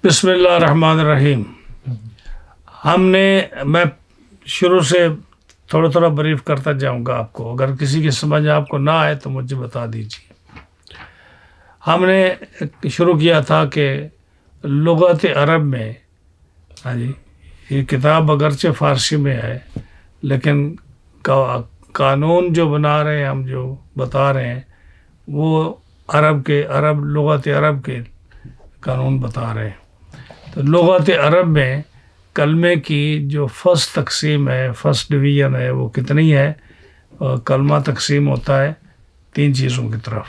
بسم اللہ الرحمن الرحیم. میں شروع سے تھوڑا بریف کرتا جاؤں گا آپ کو. اگر کسی کی سمجھ آپ کو نہ آئے تو مجھے بتا دیجیے. ہم نے شروع کیا تھا کہ لغت عرب میں، ہاں جی، یہ کتاب اگرچہ فارسی میں ہے لیکن قانون جو بنا رہے ہیں، ہم جو بتا رہے ہیں وہ لغت عرب کے قانون بتا رہے ہیں. تو لغت عرب میں کلمے کی جو فرسٹ تقسیم ہے، فرسٹ ڈویژن ہے، وہ کتنی ہے؟ کلمہ تقسیم ہوتا ہے 3 چیزوں کی طرف.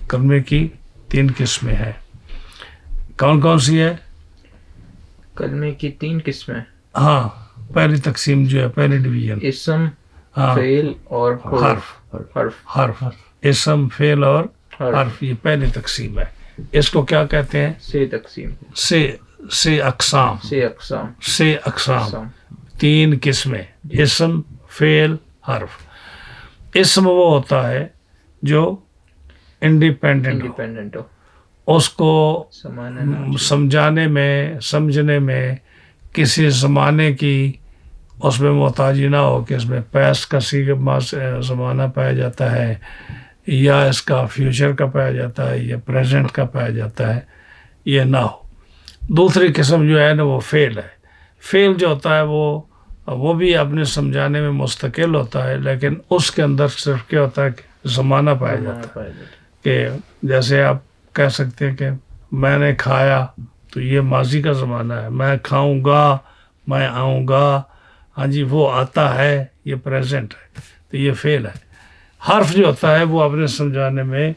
کلمے کی 3 قسمیں ہیں. کون کون سی ہے؟ کلمے کی 3 قسمیں. ہاں، پہلی تقسیم جو ہے، پہلی ڈویژن، اسم، ہاں، فعل اور حرف. اسم، فعل اور حرف، یہ پہلی تقسیم ہے. اس کو کیا کہتے ہیں؟ سے تقسیم. سے اقسام. 6 اقسام 3 قسمیں: اسم، فعل، حرف. اسم وہ ہوتا ہے جو انڈیپینڈنٹ ہو، اس کو سمجھانے میں، سمجھنے میں کسی زمانے کی اس میں محتاجی نہ ہو کہ اس میں پاسٹ کا زمانہ پایا جاتا ہے یا اس کا فیوچر کا پایا جاتا ہے یا پریزنٹ کا پایا جاتا ہے، یہ نہ ہو. دوسری قسم جو ہے نا وہ فعل ہے. فعل جو ہوتا ہے وہ بھی اپنے سمجھانے میں مستقل ہوتا ہے، لیکن اس کے اندر صرف کیا ہوتا ہے کہ زمانہ پایا جاتا ہے. کہ جیسے آپ کہہ سکتے ہیں کہ میں نے کھایا، تو یہ ماضی کا زمانہ ہے. میں کھاؤں گا، میں آؤں گا، ہاں جی، وہ آتا ہے، یہ پریزنٹ ہے. تو یہ فعل ہے. حرف جو ہوتا ہے وہ اپنے سمجھانے میں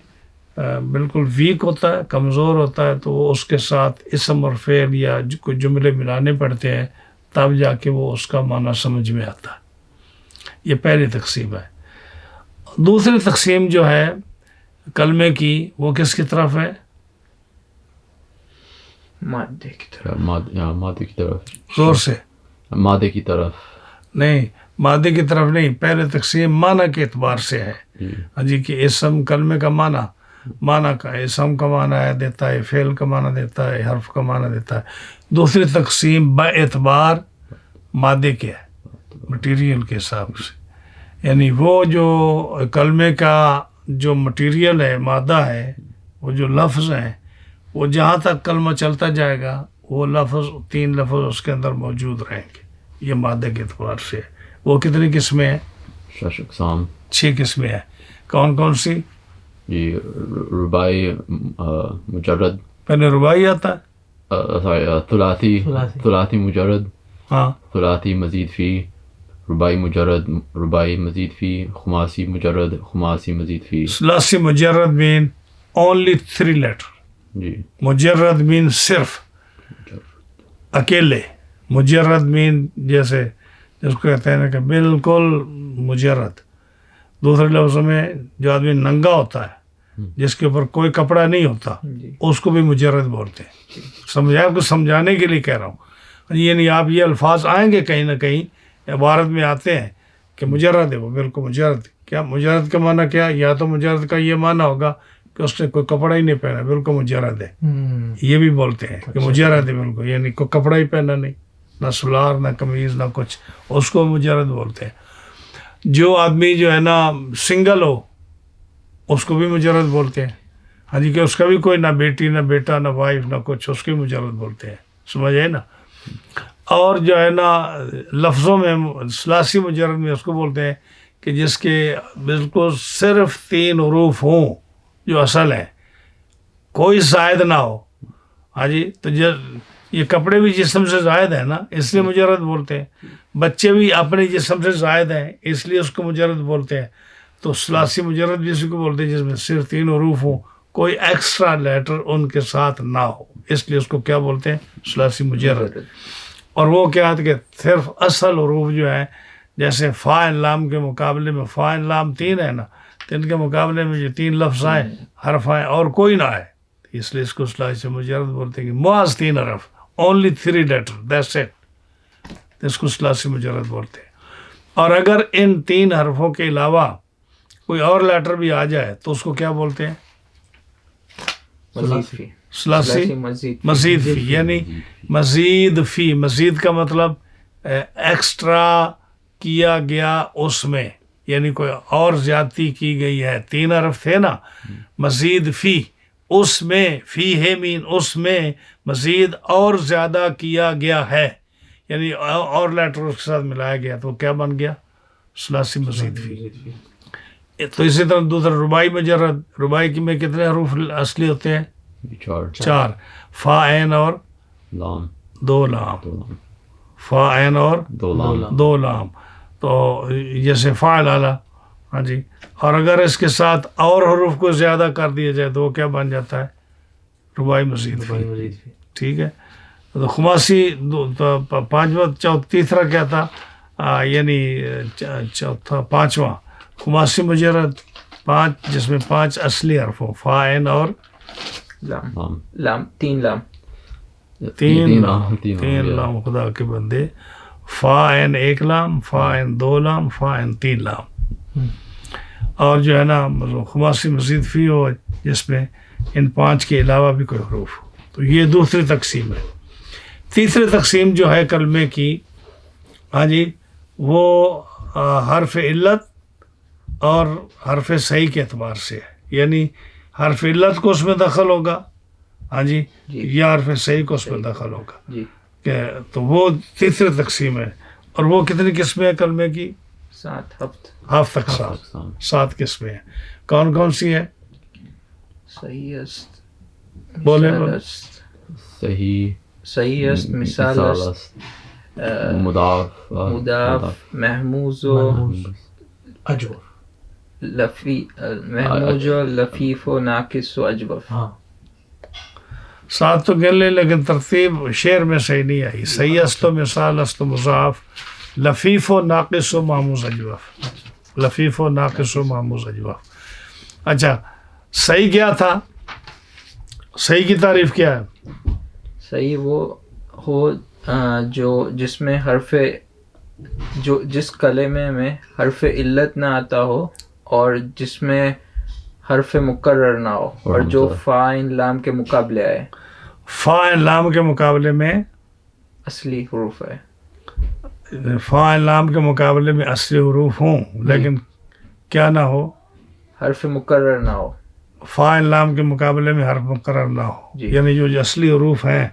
بالکل ویک ہوتا ہے، کمزور ہوتا ہے، تو وہ اس کے ساتھ اسم اور فعل یا کوئی جملے ملانے پڑتے ہیں، تب جا کے وہ اس کا معنی سمجھ میں آتا ہے. یہ پہلی تقسیم ہے. دوسری تقسیم جو ہے کلمے کی، وہ کس کی طرف ہے؟ مادے کی طرف. مادے کی طرف. زور سے. مادے کی طرف نہیں، مادے کی طرف نہیں. پہلے تقسیم معنی کے اعتبار سے ہے. ہاں جی، کہ اسم کلمے کا معنی کا، اسم کا معنی دیتا ہے، فعل کا معنی دیتا ہے، حرف کا معنی دیتا ہے. دوسری تقسیم با اعتبار مادے کے ہے، مٹیریل کے حساب سے. یعنی وہ جو کلمے کا جو مٹیریل ہے، مادہ ہے، وہ جو لفظ ہیں، وہ جہاں تک کلمہ چلتا جائے گا وہ 3 لفظ اس کے اندر موجود رہیں گے. یہ مادے کے اعتبار سے. وہ کتنی قسمیں ہیں؟ 6 اقسام. 6 قسمیں ہیں. کون کون سی؟ جی، رباعی، مجرد. پہلے رباعی آتا ہے. ثلاثی مجرد، ہاں، ثلاثی مزید فی، رباعی مجرد، رباعی مزید فی، خماسی مجرد، خماسی مزید فی. ثلاثی مجرد مین اونلی 3 لیٹر. جی، مجرد مین صرف اکیلے. مجرد مین جیسے جس کو کہتے ہیں نا کہ بالکل مجرد. دوسرے لفظوں میں جو آدمی ننگا ہوتا ہے، جس کے اوپر کوئی کپڑا نہیں ہوتا، اس کو بھی مجرد بولتے ہیں. آپ کو سمجھانے کے لیے کہہ رہا ہوں. یعنی آپ یہ الفاظ آئیں گے کہیں نہ کہیں عبارت میں آتے ہیں کہ مجرد ہے، وہ بالکل مجرد. کیا مجرد کا معنی کیا؟ یا تو مجرد کا یہ معنی ہوگا کہ اس نے کوئی کپڑا ہی نہیں پہنا، بالکل مجرد ہے. یہ بھی بولتے ہیں کہ مجرد ہے بالکل، یعنی کوئی کپڑا ہی پہنا نہیں، نہ سلار، نہ قمیض، نہ کچھ، اس کو مجرد بولتے ہیں. جو آدمی جو ہے نا سنگل ہو، اس کو بھی مجرد بولتے ہیں. ہاں جی، کہ اس کا بھی کوئی نہ بیٹی، نہ بیٹا، نہ وائف، نہ کچھ، اس کو بھی مجرد بولتے ہیں. سمجھ آئے نا؟ اور جو ہے نا لفظوں میں ثلاثی مجرد میں اس کو بولتے ہیں کہ جس کے بالکل صرف 3 حروف ہوں جو اصل ہیں، کوئی زائد نہ ہو. ہاں جی، تو یہ کپڑے بھی جسم سے زائد ہیں نا، اس لیے مجرد بولتے ہیں. بچے بھی اپنے جسم سے زائد ہیں، اس لیے اس کو مجرد بولتے ہیں. تو ثلاثی مجرد بھی اسی کو بولتے ہیں جس میں صرف 3 حروف ہوں، کوئی ایکسٹرا لیٹر ان کے ساتھ نہ ہو، اس لیے اس کو کیا بولتے ہیں؟ ثلاثی مجرد. اور وہ کیا ہے کہ صرف اصل حروف جو ہیں، جیسے فا لام کے مقابلے میں فا لام 3 ہے نا، تو ان کے مقابلے میں جو 3 لفظ آئیں، حرف آئیں اور کوئی نہ آئے، اس لیے اس کو ثلاثی مجرد بولتے ہیں. کہ محض 3 حرف، اونلی 3 لیٹر، دیٹس اٹ، اس کو ثلاثی مجرد بولتے ہیں. اور اگر ان 3 حرفوں کے علاوہ کوئی اور لیٹر بھی آ جائے تو اس کو کیا بولتے ہیں؟ مزید فی سلاسی مزید فی یعنی مزید فی، مزید کا مطلب ایکسٹرا کیا گیا اس میں، یعنی کوئی اور زیادتی کی گئی ہے. 3 حرف تھے نا، مزید فی اس میں، فی ہے مین اس میں مزید اور زیادہ کیا گیا ہے، یعنی اور لیٹر اس کے ساتھ ملایا گیا تو کیا بن گیا؟ ثلاثی مزید فی. تو اسی طرح دوسرا رباعی مجرد، رباعی کی میں کتنے حروف اصلی ہوتے ہیں؟ 4. فا عین اور لام، 2 لام، فا عین اور 2 لام. تو جیسے فاعل اعلیٰ، ہاں جی. اور اگر اس کے ساتھ اور حروف کو زیادہ کر دیا جائے تو وہ کیا بن جاتا ہے؟ رباعی مزید فی. ٹھیک ہے. تو خماسی 5واں، تیسرا کیا تھا؟ یعنی چوتھا 5واں خماسی مجرد 5 جس میں 5 اصلی حرف ہوں، فا عین اور لام، 3 لام، 3 لام خدا کے بندے. فا عین 1 لام، فا عین 2 لام، فا عین 3 لام. اور جو ہے نا خماسی مزید فی ہو جس میں ان 5 کے علاوہ بھی کوئی حروف ہو. تو یہ دوسری تقسیم ہے. تیسری تقسیم جو ہے کلمے کی، ہاں جی، وہ حرف علت اور حرف صحیح کے اعتبار سے ہے. یعنی حرف علت کو اس میں دخل ہوگا، ہاں جی، یا حرف صحیح کو اس میں دخل ہوگا. تو وہ تیسری تقسیم ہے. اور وہ کتنی قسمیں ہیں کلمے کی؟ 7 ہفت اقسام، 7 قسمیں ہیں. کون کون سی ہیں؟ صحیح است، بولے صحیح است، مثال است، مضاف، محموز و محموز و لفیف و ناقص و اجوف. 7 تو گن لیں، لیکن ترتیب شعر میں صحیح نہیں آئی. صحیح است و مثال است و مضاف، لفیف و ناقص و محموز اجوف، لفیف و ناقص و محموز اجوف. اچھا، صحیح کیا تھا؟ صحیح کی تعریف کیا ہے؟ صحیح وہ ہو جو جس میں جس کلمے میں حرف علت نہ آتا ہو اور جس میں حرف مکرر نہ ہو، اور جو فا عین لام کے مقابلے آئے. فا عین لام کے مقابلے میں اصلی حروف ہے. فا عین لام کے مقابلے میں اصلی حروف ہوں لیکن کیا نہ ہو؟ حرف مکرر نہ ہو. فا عین لام کے مقابلے میں حرف مقرر نہ ہو، یعنی جو اصلی حروف ہیں،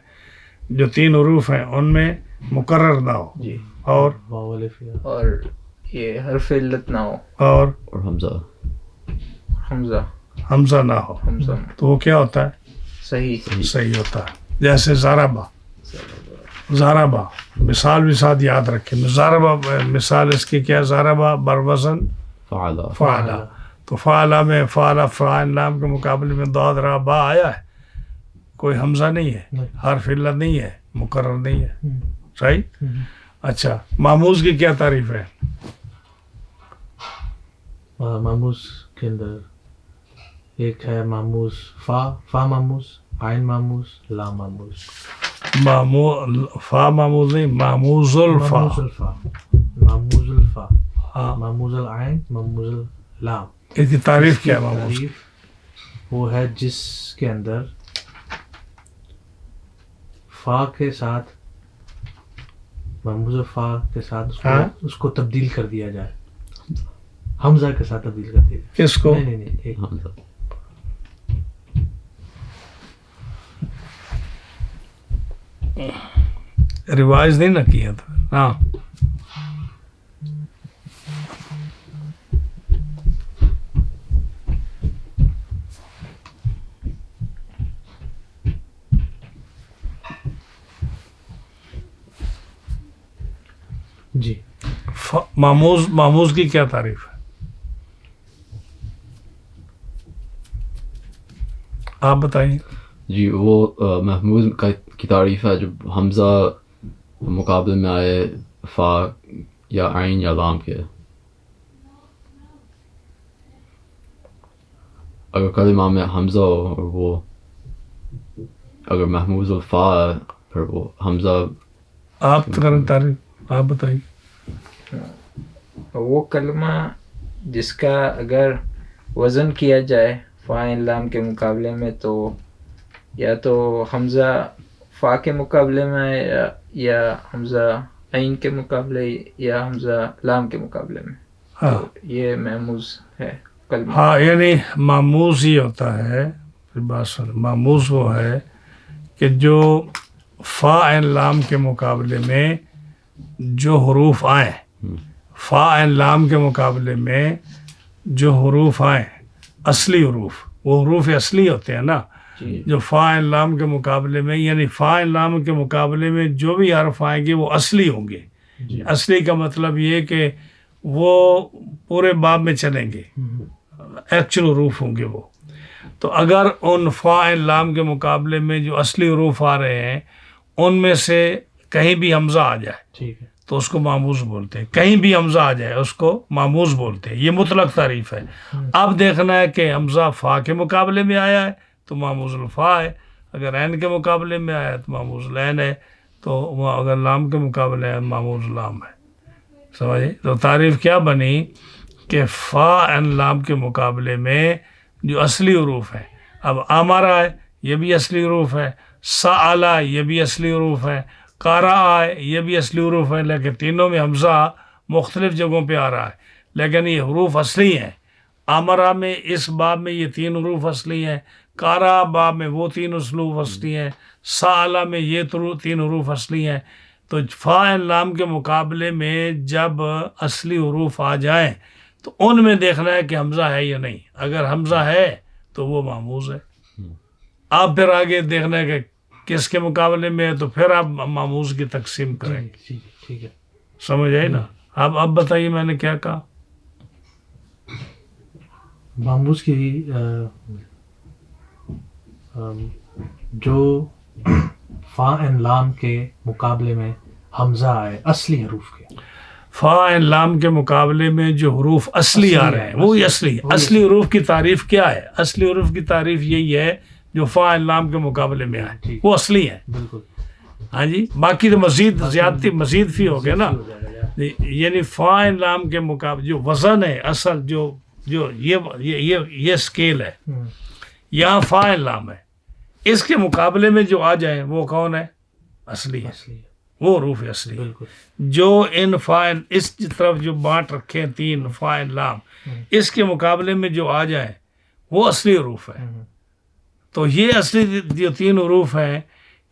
جو 3 حروف ہیں، ان میں مقرر نہ ہو. جی. اور یہ حرف علت نہ ہو، اور حمزہ نہ ہو. تو وہ کیا ہوتا ہے؟ صحیح ہوتا ہے. جیسے زاربا، زاربا مثال بھی ساتھ یاد رکھیں. زاربا مثال اس کی کیا؟ زاربا بروزن فعلا. تو فعلا میں فعلا فا عین لام کے مقابلے میں ضاد را با آیا ہے، کوئی حمزہ نہیں ہے، حرف علت نہیں ہے، مقرر نہیں ہے. صحیح. اچھا، ماموز کی کیا تعریف ہے؟ ماموز کے اندر ایک ہے ماموز فا ماموز، عین ماموز، لام ماموز. فا ماموز نہیں، ماموز الفا، ماموز الفا، ماموز العین، ماموز اللام. اس کی تعریف کیا ہے ماموز کی؟ وہ ہے جس کے اندر فا کے ساتھ، ماموز فا کے ساتھ اس کو تبدیل کر دیا جائے، حمزہ کے ساتھ تبدیل کر دیا جائے. کس کو؟ نہیں حمزہ. ریوائز نہیں نہ کیا تھا. ہاں، جی. ماموز کی کیا تعریف ہے؟ آپ بتائیں. جی، وہ محمود کی تعریف ہے جب حمزہ مقابلے میں آئے فا یا عین یا لام کے. اگر کلمہ میں حمزہ ہو اور وہ اگر محموز الفا ہے پھر وہ حمزہ. آپ کریں تعریف، آپ بتائیں. وہ کلمہ جس کا اگر وزن کیا جائے فا عین لام کے مقابلے میں تو یا تو حمزہ فا کے مقابلے میں آئے یا حمزہ عین کے مقابلے یا حمزہ لام کے مقابلے میں. ہاں تو یہ محموز ہے کلمہ. ہاں یعنی معموز یہ ہوتا ہے، پھر بات سن، معموز وہ ہے کہ جو فا عین لام کے مقابلے میں جو حروف آئیں، فا عین لام کے مقابلے میں جو حروف آئیں، اصلی حروف، وہ حروف اصلی ہوتے ہیں نا. جی جو فا عین لام کے مقابلے میں، یعنی فا عین لام کے مقابلے میں جو بھی حرف آئیں گے وہ اصلی ہوں گے. اصلی کا مطلب یہ کہ وہ پورے باب میں چلیں گے، ایکچوئل حروف ہوں گے وہ. تو اگر ان فا عین لام کے مقابلے میں جو اصلی حروف آ رہے ہیں ان میں سے کہیں بھی حمزہ آ جائے ٹھیک ہے. تو اس کو معموز بولتے ہیں، کہیں بھی حمزہ آ جائے اس کو معموز بولتے ہیں. یہ مطلق تعریف ہے. اب دیکھنا ہے کہ حمزہ فا کے مقابلے میں آیا ہے تو معموز الفا ہے، اگر عین کے مقابلے میں آیا ہے تو معموز العین ہے، تو وہ اگر لام کے مقابلے ہے معموز لام ہے. سمجھے؟ تو تعریف کیا بنی کہ فا عین لام کے مقابلے میں جو اصلی حروف ہیں، اب آمارا ہے یہ بھی اصلی حروف ہے، سآلا یہ بھی اصلی حروف ہے، قارا ہے یہ بھی اصلی حروف ہے، لیکن تینوں میں حمزہ مختلف جگہوں پہ آ رہا ہے، لیکن یہ حروف اصلی ہیں. آمرا میں اس باب میں یہ 3 حروف اصلی ہیں، قارا باب میں وہ 3 حروف اصلی ہیں، سآلا میں یہ 3 حروف اصلی ہیں. تو فا عین لام کے مقابلے میں جب اصلی حروف آ جائیں تو ان میں دیکھنا ہے کہ حمزہ ہے یا نہیں. اگر حمزہ ہے تو وہ معموز ہے. آپ پھر آگے دیکھنا ہے کہ کس کے مقابلے میں ہے تو پھر آپ معموز کی تقسیم کریں. جی ٹھیک ہے. سمجھ آئی نا؟ اب بتائیے میں نے کیا کہا. معموز کی جو فا اینڈ لام کے مقابلے میں حمزہ آئے اصلی حروف کے، فا عین لام کے مقابلے میں جو حروف اصلی آ رہے ہیں وہی اصلی. اصلی حروف کی تعریف کیا ہے؟ اصلی حروف کی تعریف یہی ہے جو فا عین لام کے مقابلے میں آئے وہ اصلی ہیں. بالکل. ہاں جی، باقی تو مزید زیادتی مزید فی ہو گیا نا. یعنی فا عین لام کے مقابلے جو وزن ہے اصل جو یہ اسکیل ہے، یہاں فا عین لام ہے، اس کے مقابلے میں جو آ جائیں وہ کون ہے؟ اصلی ہے، وہ حروف اصلی. بالکل. جو ان فائن اس طرف جو بانٹ رکھے ہیں 3 فائن لام، اس کے مقابلے میں جو آ جائیں وہ اصلی حروف ہیں. تو یہ اصلی جو 3 حروف ہیں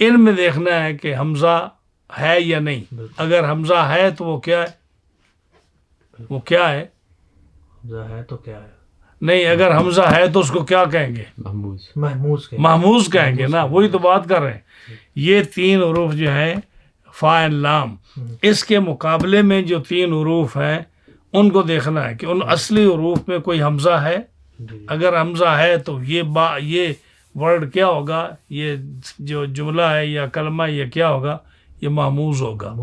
ان میں دیکھنا ہے کہ حمزہ ہے یا نہیں. اگر حمزہ ہے تو وہ کیا ہے؟ وہ کیا ہے؟ حمزہ ہے تو کیا ہے؟ نہیں، اگر حمزہ ہے تو اس کو کیا کہیں گے؟ محموز کہیں گے نا. وہی تو بات کر رہے ہیں. یہ 3 حروف جو ہیں فا عین لام، اس کے مقابلے میں جو 3 حروف ہیں ان کو دیکھنا ہے کہ ان اصلی حروف میں کوئی حمزہ ہے. اگر حمزہ ہے تو یہ ورڈ کیا ہوگا، یہ جو جملہ ہے یا کلمہ یہ کیا ہوگا؟ یہ محموز ہوگا.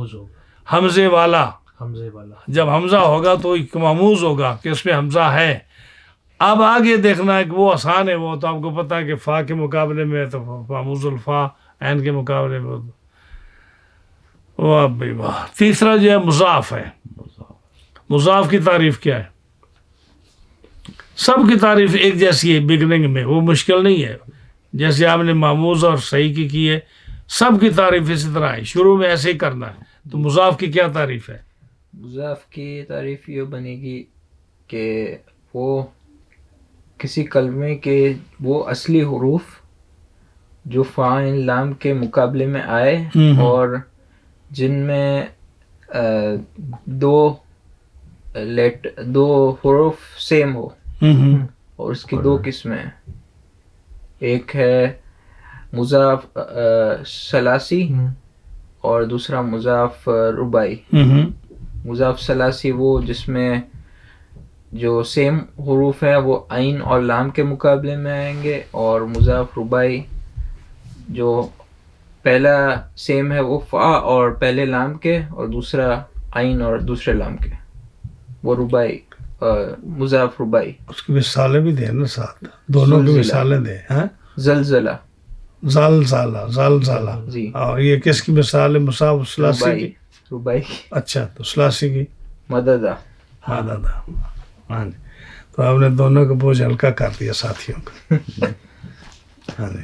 حمزے والا جب حمزہ ہوگا تو محموز ہوگا کہ اس میں حمزہ ہے. اب آگے دیکھنا ہے کہ وہ آسان ہے، وہ تو آپ کو پتہ ہے کہ فا کے مقابلے میں تو محموز الفا، عین کے مقابلے میں واہ بھائی واہ. تیسرا جو ہے مضاف ہے. مضاف کی تعریف کیا ہے؟ سب کی تعریف ایک جیسی ہے بگننگ میں، وہ مشکل نہیں ہے. جیسے آپ نے معموز اور صحیح کی ہے، سب کی تعریف اسی طرح ہے، شروع میں ایسے ہی کرنا ہے. تو مضاف کی کیا تعریف ہے؟ مضاف کی تعریف یہ بنے گی کہ وہ کسی کلمے کے وہ اصلی حروف جو فا عین لام کے مقابلے میں آئے اور جن میں دو حروف سیم ہو، اور اس کی 2 قسمیں ہیں. ایک ہے مضاف ثلاثی اور دوسرا مضاف رباعی. مضاف ثلاثی وہ جس میں جو سیم حروف ہیں وہ عین اور لام کے مقابلے میں آئیں گے، اور مضاف رباعی جو پہلا سیم ہے وہ فا اور پہلے لام کے اور دوسرا عین اور دوسرے لام کے، وہ رباعی مضاف رباعی. اس کی مثالیں بھی دیں نا ساتھ، دونوں کی مثالیں دیں. زلزلہ، زلزلہ جی. اور یہ کس کی مثال ہے؟ مصاف ثلاثی کی. رباعی. اچھا، تو ثلاثی کی مددہ. ہاں جی. تو آپ نے دونوں کا بوجھ ہلکا کر دیا ساتھیوں کا. ہاں جی.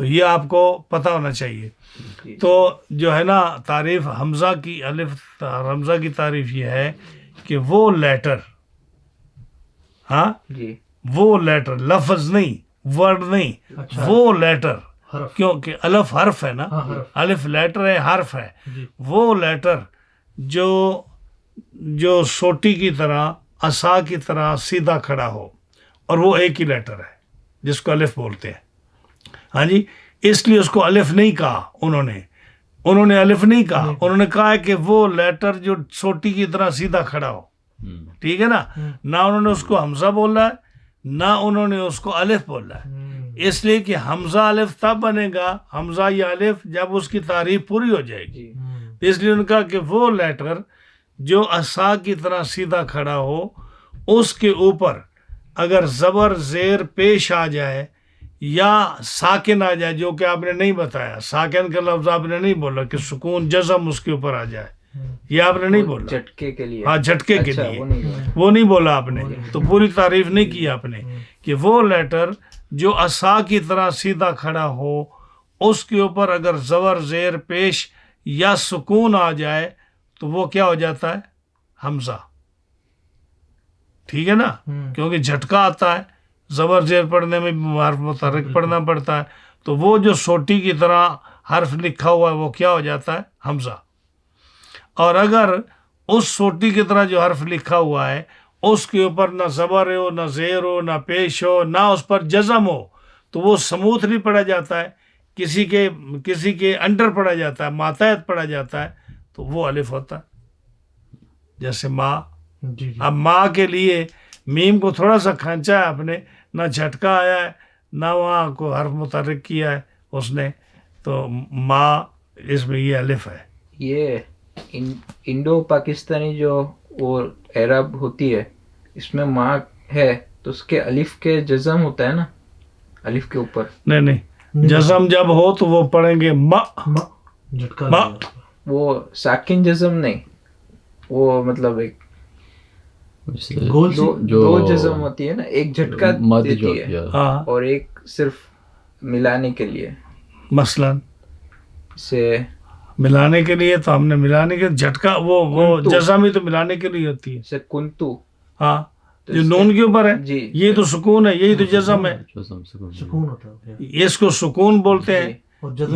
تو یہ آپ کو پتہ ہونا چاہیے. تو جو ہے نا تعریف حمزہ کی حمزہ کی تعریف یہ ہے کہ وہ لیٹر ہاں جی وہ لیٹر لفظ نہیں ورڈ نہیں وہ لیٹر حرف. کیونکہ الف حرف ہے نا ہاں حرف. الف لیٹر ہے حرف ہے جی. وہ لیٹر جو سوٹی کی طرح عصا کی طرح سیدھا کھڑا ہو اور وہ ایک ہی لیٹر ہے جس کو الف بولتے ہیں. ہاں جی اس لیے اس کو الف نہیں کہا انہوں نے الف نہیں کہا. انہوں نے کہا ہے کہ وہ لیٹر جو سوٹی کی طرح سیدھا کھڑا ہو. ٹھیک ہے نا. نہ انہوں نے اس کو حمزہ بولا ہے نہ انہوں نے اس کو الف بولا ہے. اس لیے کہ حمزہ الف تب بنے گا حمزہ یا الف جب اس کی تعریف پوری ہو جائے گی. اس لیے ان کا کہ وہ لیٹر جو عصا کی طرح سیدھا کھڑا ہو اس کے اوپر اگر زبر زیر پیش آ جائے یا ساکن آ جائے جو کہ آپ نے نہیں بتایا. ساکن کا لفظ آپ نے نہیں بولا کہ سکون جزم اس کے اوپر آ جائے یہ آپ نے نہیں بولا. جھٹکے کے لیے ہاں جھٹکے کے اچھا، لیے وہ نہیں بولا آپ نے. تو پوری تعریف نہیں کی آپ نے کہ وہ لیٹر جو عصا کی طرح سیدھا کھڑا ہو اس کے اوپر اگر زبر زیر پیش یا سکون آ جائے تو وہ کیا ہو جاتا ہے حمزہ. ٹھیک ہے نا کیونکہ جھٹکا آتا ہے زبر زیر پڑھنے میں حرف متحرک پڑھنا پڑتا ہے. تو وہ جو سوٹی کی طرح حرف لکھا ہوا ہے وہ کیا ہو جاتا ہے حمزہ. اور اگر اس سوٹی کی طرح جو حرف لکھا ہوا ہے اس کے اوپر نہ زبر ہو نہ زیر ہو نہ پیش ہو نہ اس پر جزم ہو تو وہ سموتھلی پڑھا جاتا ہے. کسی کے انڈر پڑھا جاتا ہے ماتحت پڑھا جاتا ہے تو وہ الف ہوتا ہے. جیسے ماں. جی. اب ماں کے لیے میم کو تھوڑا سا کھانچا ہے آپ نے نہ جھٹکا آیا ہے نہ وہاں کو حرف متحرک کیا ہے اس نے تو ماں اس میں یہ الف ہے. یہ انڈو پاکستانی جو وہ عرب ہوتی ہے اس میں ماں ہے تو اس کے الف کے جزم ہوتا ہے نا الف کے اوپر. نہیں جزم جب ہو تو وہ پڑھیں گے جھٹکا ماں. وہ ساکن جزم نہیں وہ مطلب ایک گول سی دو جزم ہوتی ہے نا ایک جھٹکا دیتی ہے ہاں اور ایک صرف ملانے کے لیے مثلا سے ملانے کے لیے تو ہم نے ملانے کے جھٹکا وہ جزم ہی تو ملانے کے لیے ہوتی ہے. سے کنتو ہاں جو نون کے اوپر ہے جی یہ تو سکون ہے یہی تو جزم ہے. سکون ہوتا ہے اس کو سکون بولتے ہیں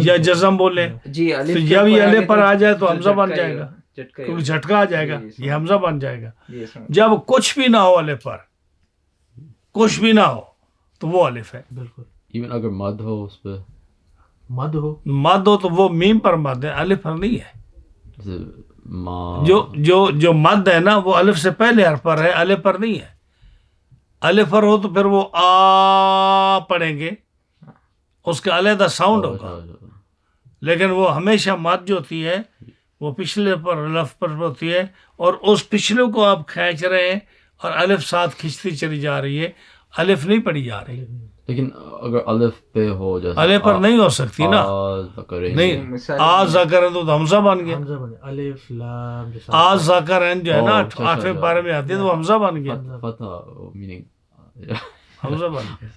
یا جزم بولے. جی تو جب یہ الف پر آ جائے تو حمزہ بن جائے گا جھٹکا کیونکہ جھٹکا آ جائے گا یہ حمزہ بن جائے گا. جی سمجھ. جب کچھ بھی نہ ہو الف پر کچھ بھی نہ ہو تو وہ الف ہے. بالکل. ایون اگر مد ہو اس پہ مد ہو مد ہو تو وہ میم پر مد ہے الف پر نہیں ہے. جیسے ماں جو مد ہے نا وہ الف سے پہلے حرف پر ہے الف پر نہیں ہے. الف پر ہو تو پھر وہ آ پڑھیں گے اس کا علیحدہ ساؤنڈ ہوگا لیکن وہ ہمیشہ مد جو ہوتی ہے وہ پچھلے پر الف پر ہوتی ہے اور اس پچھلے کو آپ کھینچ رہے ہیں اور الف ساتھ کھنچتی چلی جا رہی ہے الف نہیں پڑھی جا رہی. لیکن اگر الف پہ ہو جیسے الف پر نہیں ہو سکتی نا. نہیں آ ذکر تو حمزہ بن گیا. حمزہ بنے الف لام آ ذکر جو ہے نا 8ویں پارے میں آتی ہے تو وہ حمزہ بن گیا فتح میننگ حمزہ بن گیا.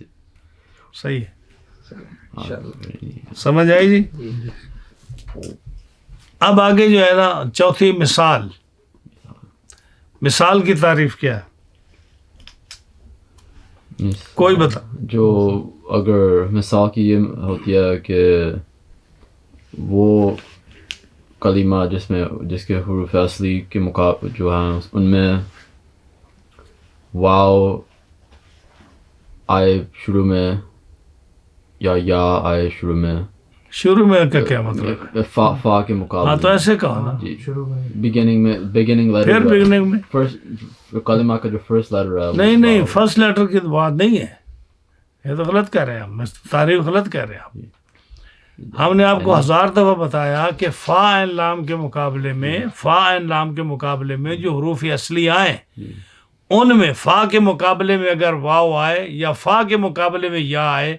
صحیح ہے سمجھ آئی جی. اب آگے جو ہے نا چوتھی مثال کی تعریف کیا ہے کوئی بتا. جو اگر مثال کی یہ ہوتی ہے کہ وہ کلمہ جس کے حروف اصلی کے مقابل جو ہیں ان میں واو آئے شروع میں یا آئے شروع میں کا کیا مطلب فا کے مقابلے. ہاں تو ایسے کہو نا شروع میں بگننگ پھر بگننگ میں کلمہ کا جو فرسٹ لیٹر ہے نہیں فرسٹ لیٹر کی بات نہیں ہے یہ تو غلط کہہ رہے ہیں ہم تعریف غلط کہہ رہے ہیں آپ. ہم نے آپ کو 1000 دفعہ بتایا کہ فا عین لام کے مقابلے میں جو حروف اصلی آئیں ان میں فا کے مقابلے میں اگر واو آئے یا فا کے مقابلے میں یا آئے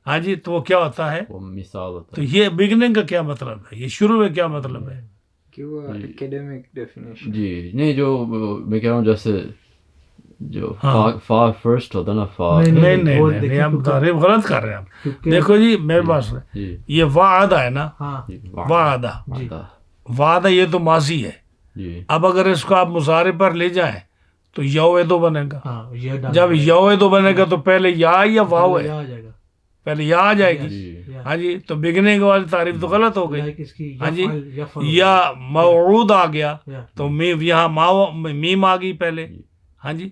ہاں جی تو وہ کیا ہوتا ہے وہ مثال ہوتا تو یہ بگننگ کا کیا مطلب ہے یہ شروع میں کیا مطلب ہے کہ وہ اکیڈمک ڈیفینیشن. جی نہیں جو میں کہہ رہا ہوں جیسے جو فا فرسٹ ہوتا نا فا. نہیں نہیں نہیں آپ تعریف غلط کر رہے ہیں آپ. دیکھو جی میرے پاس یہ وعدہ ہے نا, وعدہ وعدہ یہ تو ماضی ہے. اب اگر اس کو آپ مضارع پر لے جائیں تو یوعدو بنے گا. جب یوعدو بنے گا تو پہلے یا واو ہے, پہلے یا آ جائے گی. ہاں جی, تو بگننگ والی تعریف تو غلط ہو گئی. ہاں جی, یا موعود آ گیا تو یہاں میم آ گئی پہلے. ہاں جی,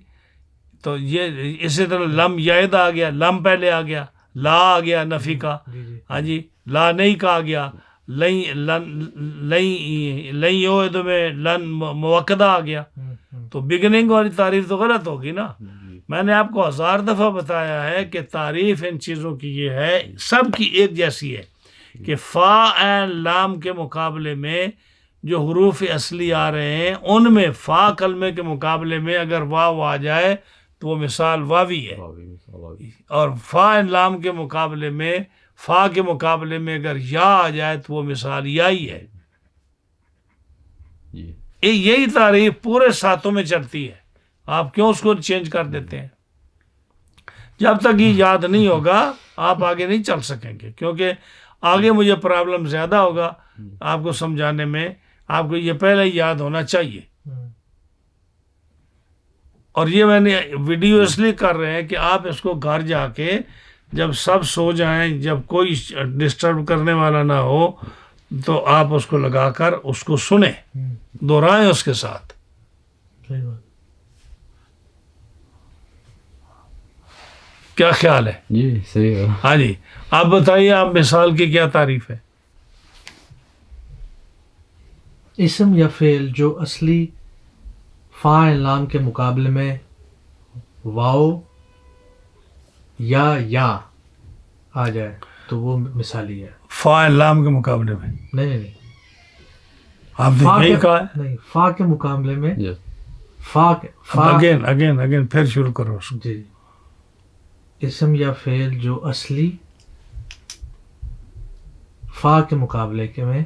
تو یہ اسی طرح لم یعد آ گیا, لم پہلے آ گیا, لا آ گیا نفی کا. ہاں جی, لا نہیں کہا گیا, لن یوعد میں لن موقدہ آ گیا. تو بگننگ والی تعریف تو غلط ہوگی نا. میں نے آپ کو 1000 دفعہ بتایا ہے کہ تعریف ان چیزوں کی یہ ہے, سب کی ایک جیسی ہے کہ فا عین لام کے مقابلے میں جو حروف اصلی آ رہے ہیں ان میں فا کلمے کے مقابلے میں اگر واو آ جائے تو وہ مثال واوی ہے, اور فا عین لام کے مقابلے میں فا کے مقابلے میں اگر یا آ جائے تو وہ مثال یائی ہے. یہی تعریف پورے ساتوں میں چلتی ہے. آپ کیوں اس کو چینج کر دیتے ہیں؟ جب تک یہ یاد نہیں ہوگا آپ آگے نہیں چل سکیں گے, کیونکہ آگے مجھے پرابلم زیادہ ہوگا آپ کو سمجھانے میں. آپ کو یہ پہلے ہی یاد ہونا چاہیے. اور یہ میں نے ویڈیو اس لیے کر رہے ہیں کہ آپ اس کو گھر جا کے جب سب سو جائیں, جب کوئی ڈسٹرب کرنے والا نہ ہو, تو آپ اس کو لگا کر اس کو سنیں, دہرائیں اس کے ساتھ. کیا خیال ہے؟ جی صحیح ہے. ہاں جی, آپ بتائیے آپ مثال کی کیا تعریف ہے؟ اسم یا فعل جو اصلی فاعل لام کے مقابلے میں واو یا آ جائے تو وہ مثالی ہے. فاعل لام کے مقابلے میں نہیں آپ نے یہی کہا ہے. نہیں, فا کے مقابلے میں اگین پھر شروع کرو. جی, اسم یا فعل جو اصلی فا کے مقابلے کے میں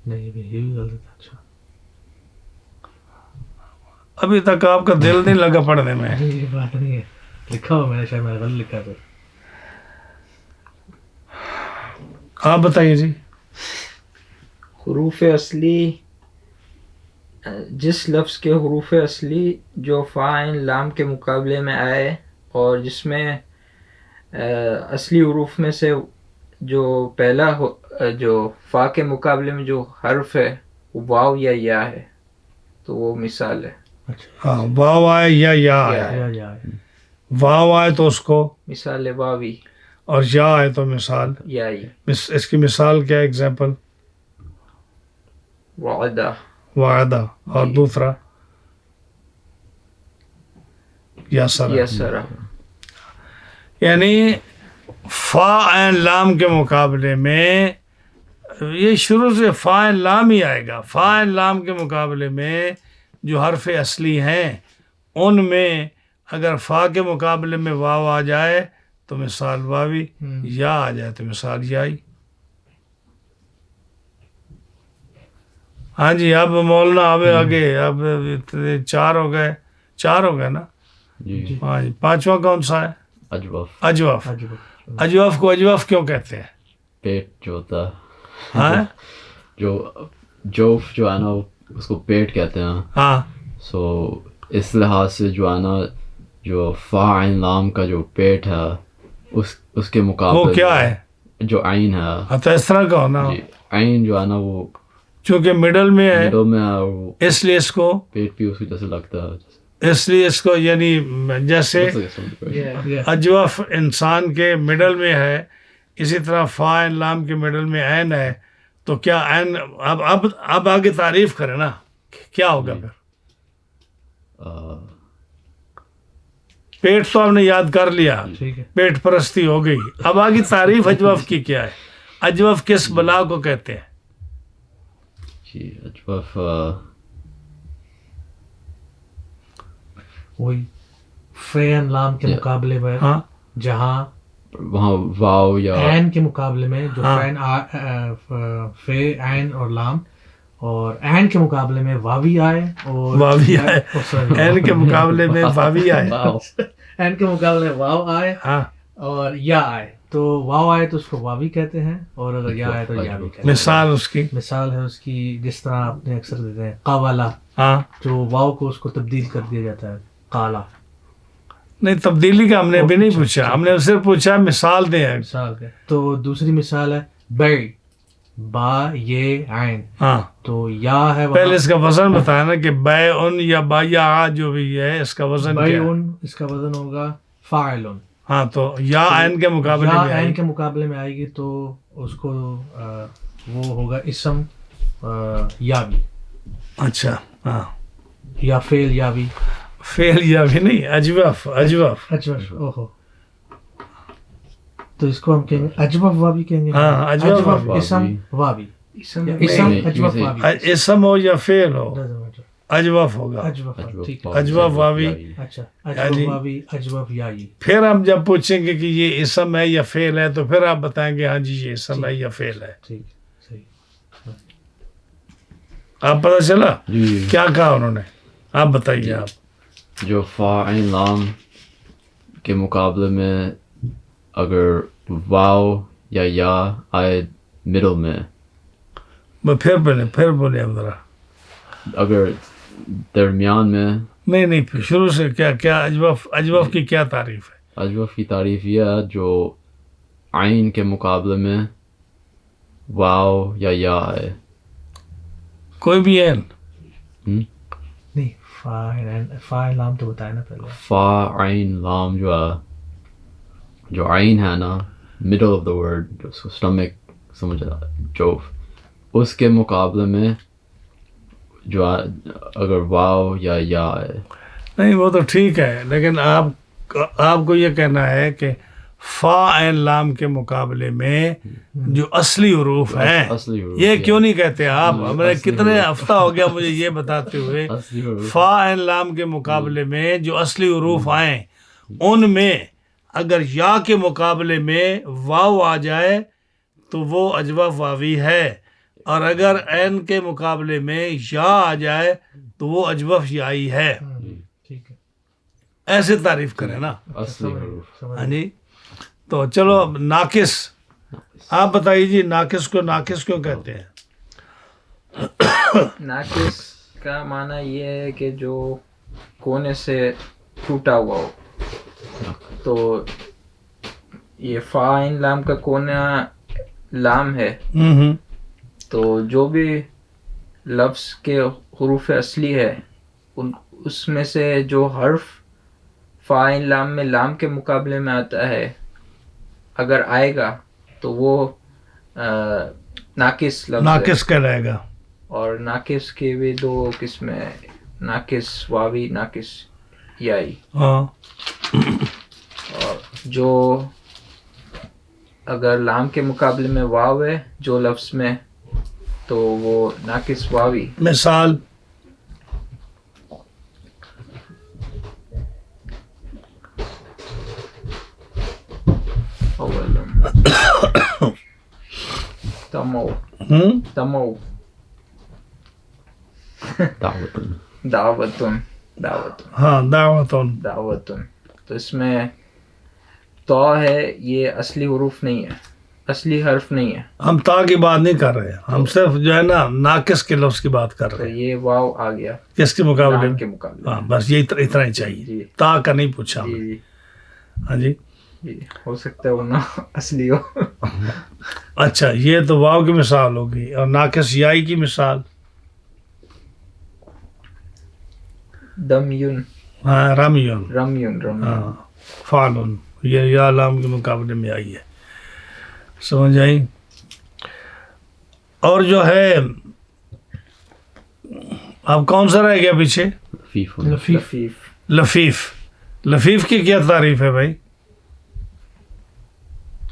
نہیں, یہ بھی غلط ہے. اچھا, ابھی تک آپ کا دل نہیں لگا پڑھنے میں. یہ بات نہیں ہے, لکھا ہو میں نے, شاید میں نے غلط لکھا تھا. آپ بتائیے جی. حروف اصلی, جس لفظ کے حروف اصلی جو فا عین لام کے مقابلے میں آئے اور جس میں اصلی حروف میں سے جو پہلا جو فا کے مقابلے میں جو حرف ہے وہ واو یا یا ہے تو وہ مثال ہے. ہاں, واو آئے یا آئے. واو آئے تو اس کو مثال ہے واوی, اور یا آئے تو مثال یائی. اس کی مثال کیا ہے؟ ایگزامپل وعدہ, اور دوسرا یسرا. یعنی فا عین لام کے مقابلے میں یہ شروع سے فا عین لام ہی آئے گا. فا عین لام کے مقابلے میں جو حرف اصلی ہیں ان میں اگر فا کے مقابلے میں واو آ جائے تو مثال واوی, یا آ جائے تو مثال یائی. ہاں جی, اب مولانا اب آگے, اب 4 ہو گئے نا. ہاں جی, 5واں کون سا ہے؟ اجوف. اجوف کو اجوف کیوں کہتے ہیں؟ پیٹ جو ہوتا ہے, ہاں, جوف جو ہے نا اس کو پیٹ کہتے ہیں. ہاں, سو اس لحاظ سے جو ہے نا جو فا عین لام کا جو پیٹ ہے اس کے مقابلے وہ کیا ہے؟ جو عین ہے. تو اس طرح کا ہونا, عین جو ہے نا وہ چونکہ مڈل میں ہے اس لیے اس کو پیٹ بھی اس کی جیسے لگتا ہے, اس لیے اس کو یعنی جیسے اجوف انسان کے مڈل میں ہے, اسی طرح فا عین لام کے مڈل میں عین ہے. تو کیا عین اب آگے تعریف کرے نا, کیا ہوگا پھر؟ پیٹ تو آپ نے یاد کر لیا, پیٹ پرستی ہو گئی. اب آگے تعریف اجوف کی کیا ہے؟ اجوف کس بلا کو کہتے ہیں؟ جی اجوف وہی فعل لام کے مقابلے میں جہاں وہاں واو یا عین کے مقابلے میں جو فے عین اور لام, اور این کے مقابلے میں واوی آئے اور واوی آئے این کے مقابلے میں واوی آئے این کے مقابلے میں واو آئے ہاں اور یا آئے تو واو آئے تو اس کو واوی کہتے ہیں اور اگر یا آئے تو یا بھی کہتے ہیں. مثال اس کی مثال ہے اس کی جس طرح آپ نے اکثر دیتے ہیں قاوالا ہاں جو واو کو اس کو تبدیل کر دیا جاتا ہے قالا. نہیں تبدیلی کا ہم نے ابھی نہیں پوچھا, ہم نے صرف پوچھا مثال دیں. مثال ہے تو دوسری مثال ہے بے با یہ عین ہاں تو یا ہے پہلے اس کا وزن بتایا نا کہ بے ان یا با یا آ جو بھی ہے اس کا وزن بے کیا ہے؟ ان اس کا وزن ہوگا فاعلن. ہاں تو یا عین کے مقابلے یا میں آئے عین کے مقابلے میں آئے گی تو اس کو وہ ہوگا اسم یاوی اچھا ہاں یا فعل یاوی. فعل یا بھی نہیں اجوف اجوف اجوف اوہو تو اس کو ہم کہیں گے اجوف واوی کہیں گے. ہاں اجوف واوی. اسم واوی اسم یا اسم نہیں، اجوف نہیں، واوی اسم ہو یا فعل ہو Doesn't matter. اجوف ہوگا. اجوف ٹھیک ہے. اجوف واوی. اچھا یعنی اجوف واوی اجوف یائی. پھر ہم جب پوچھیں گے کہ یہ اسم ہے یا فعل ہے تو پھر آپ بتائیں گے ہاں جی یہ اسم ہے یا فعل ہے. ٹھیک صحیح. آپ پتہ چلا جی کیا کہا انہوں نے, آپ بتائیے. آپ جو فا عین لام کے مقابلے میں اگر واو یا آئے مڈل میں, پھر بولے ہم ذرا. اگر درمیان میں, نہیں پھر شروع سے کیا اجوف کی کیا تعریف ہے؟ اجوف کی تعریف یہ ہے جو عین کے مقابلے میں واو یا آئے. کوئی بھی عین نہیں فاعل لام تو بتایا نا پہلے. فا عین لام جو عین ہے نا middle of the word جو اس کو stomach سمجھ جوف, اس کے مقابلے میں جو اگر واو یا آئے. نہیں وہ تو ٹھیک ہے لیکن آپ کو یہ کہنا ہے کہ فا عین لام کے مقابلے میں جو اصلی حروف ہیں اصلی حروف یہ کیوں نہیں کہتے آپ؟ ہمیں اصلی کتنے حروف. ہفتہ ہو گیا مجھے یہ بتاتے ہوئے. اصلی حروف فا عین لام کے مقابلے میں جو اصلی حروف آئیں ان میں اگر یا کے مقابلے میں واو آ جائے تو وہ اجوف واوی ہے, اور اگر عین کے مقابلے میں یا آ جائے تو وہ اجوف یائی ہے. ٹھیک ہے ایسے تعریف کریں نا. اصلی حروف. ہاں جی تو چلو ناقص آپ بتائیے جی, ناقص کو ناقص کیوں کہتے ہیں؟ ناقص کا معنی یہ ہے کہ جو کونے سے ٹوٹا ہوا ہو. تو یہ فا عین لام کا کونا لام ہے تو جو بھی لفظ کے حروف اصلی ہے اس میں سے جو حرف فا عین لام میں لام کے مقابلے میں آتا ہے اگر آئے گا تو وہ ناقص لفظ ہے. ناقص کہلائے گا. اور ناقص کے بھی دو قسمیں ہیں, ناقص واوی ناقص یائی. ہاں اور جو اگر لام کے مقابلے میں واو ہے جو لفظ میں تو وہ ناقص واوی. مثال تمو تمو دعوتن. دعوتن ہاں دعوتن. دعوتن تو اس میں تو ہے, یہ اصلی حروف نہیں ہے, اصلی حرف نہیں ہے. ہم تا کی بات نہیں کر رہے, ہم صرف جو ہے نا ناقص کے لفظ کی بات کر تو رہے ہیں. یہ واو آ گیا کس کے مقابلے لام کے میں؟ مقابلے ہاں بس یہ اتنا ہی چاہیے, جی. تا کا نہیں پوچھا ہم جی نے. جی ہاں جی جی ہو سکتا ہے ورنہ اصلی ہو. اچھا یہ تو واو کی مثال ہوگی, اور ناقص یائی کی مثال دمیون ہاں رامیون. رمیون ہاں فعلن یہ یا لام کے مقابلے میں آئی ہے, سمجھ آئی. اور جو ہے اب کون سا رہ گیا پیچھے؟ لفیف. لفیف. لفیف. لفیف کی کیا تعریف ہے بھائی؟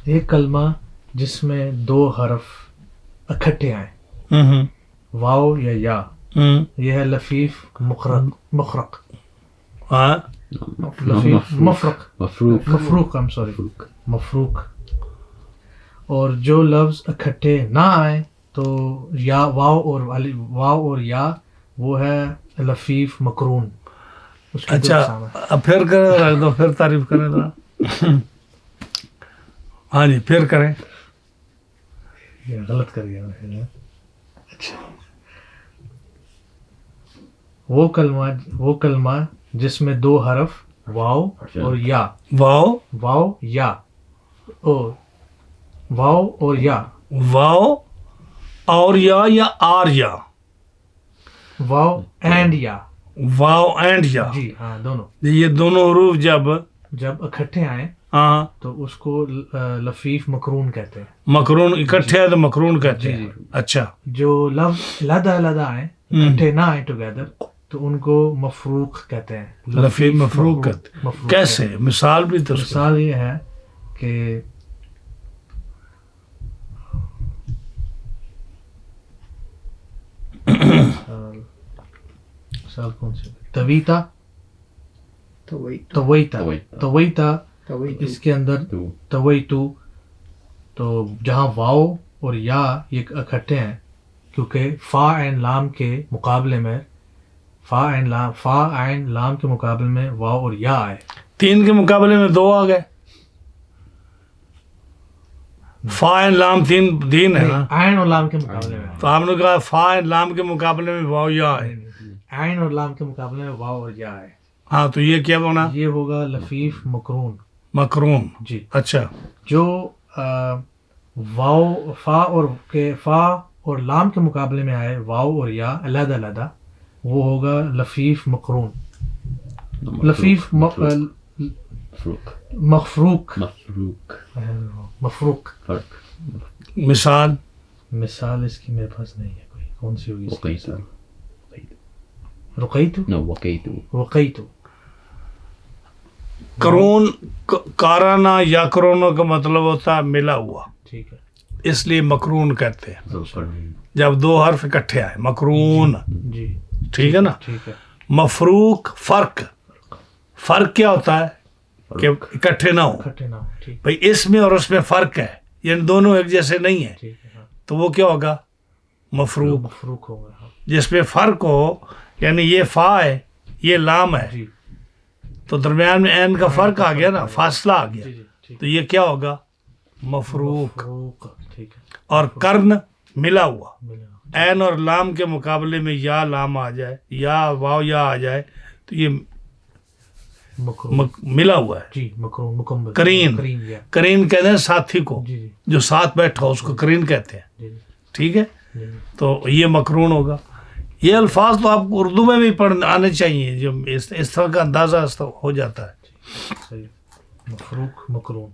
ایک کلمہ جس میں دو حرف اکٹھے آئیں, واو یا یہ ہے لفیف مخرق. ہاں لفیف مفرق مفروق. مفروق I'm sorry مفروق. اور جو لفظ اکٹھے نہ آئیں تو یا واو اور یا وہ ہے لفیف مقرون. اس کی دو اچھا اقسام ہیں. اب پھر کریں رکھ دو پھر تعریف کریں ذرا. ہاں جی پھر کریں. یہ غلط کر گیا میں. اچھا وہ کلمہ جس میں دو حرف واو اور یا واو واو یا او واو اور یا واو اور یا آر یا واو اینڈ یا واو اینڈ یا. جی ہاں دونوں یہ دونوں حروف جب اکٹھے آئیں ہاں تو اس کو لفیف مقرون کہتے ہیں. مقرون اکٹھے ہے تو مقرون کہتے ہیں. اچھا جو لفظ علیحدہ علیحدہ آئیں اکٹھے نہ آئیں ٹوگیدر تو ان کو مفروق کہتے ہیں. لفیف مفروق کہتے ہیں. کیسے مثال بھی تو اس کی. مثال یہ ہے کہ مثال کون سی تویتا تویتا اس کے اندر تویتو تو جہاں واو اور یا یہ اکٹھے ہیں کیونکہ فا اینڈ لام کے مقابلے میں فا اینڈ لام کے مقابلے میں واو اور یا آئے. 3 کے مقابلے میں 2 آ گئے. فا اینڈ لام 3 ہے نا. عین اور لام کے مقابلے میں تو آپ نے کہا فا اینڈ لام کے مقابلے میں واو یا ہے. عین اور لام کے مقابلے میں واو اور یا آئے. ہاں تو یہ کیا ہونا یہ ہوگا لفیف مقرون. مقرون. جی اچھا جو واو فا اور لام کے مقابلے میں آئے واو اور یا علیحدہ علیحدہ وہ ہوگا لفیف مقرون. لفیف مفروق مثال اس کی میرے پاس نہیں ہے کوئی. کون سی ہوگی؟ رقیتو کرون کارانا یا کرونا کا مطلب ہوتا ہے ملا ہوا. ٹھیک ہے. اس لیے مقرون کہتے ہیں جب 2 حرف اکٹھے آئے. مقرون جی ٹھیک ہے نا. ٹھیک ہے. مفروق فرق کیا ہوتا ہے کہ اکٹھے نہ ہو. اکٹھے نہ ہو. ٹھیک بھائی اس میں اور اس میں فرق ہے یعنی دونوں ایک جیسے نہیں ہیں ٹھیک ہے. ہاں تو وہ کیا ہوگا مفروق. مفروق ہوگا. ہاں جس میں فرق ہو یعنی یہ فا ہے یہ لام ہے جی تو درمیان میں عین کا فرق آ گیا نا فاصلہ آ گیا جی جی ٹھیک تو یہ کیا ہوگا مفروق. مفروق. ٹھیک ہے. اور کرن ملا ہوا ملا. عین اور لام کے مقابلے میں یا لام آ جائے یا واو یا آ جائے تو یہ مقرون. ملا ہوا ہے. جی مقرون مکمل. کرین یا کرین کہتے ہیں ساتھی کو جی جی جو ساتھ بیٹھا ہو اس کو کرین کہتے ہیں. جی جی ٹھیک ہے جی تو یہ مقرون ہوگا. یہ الفاظ تو آپ کو اردو میں بھی پڑھنے آنے چاہیے جو اس طرح کا اندازہ ہو جاتا ہے. صحیح. مفروق مقرون.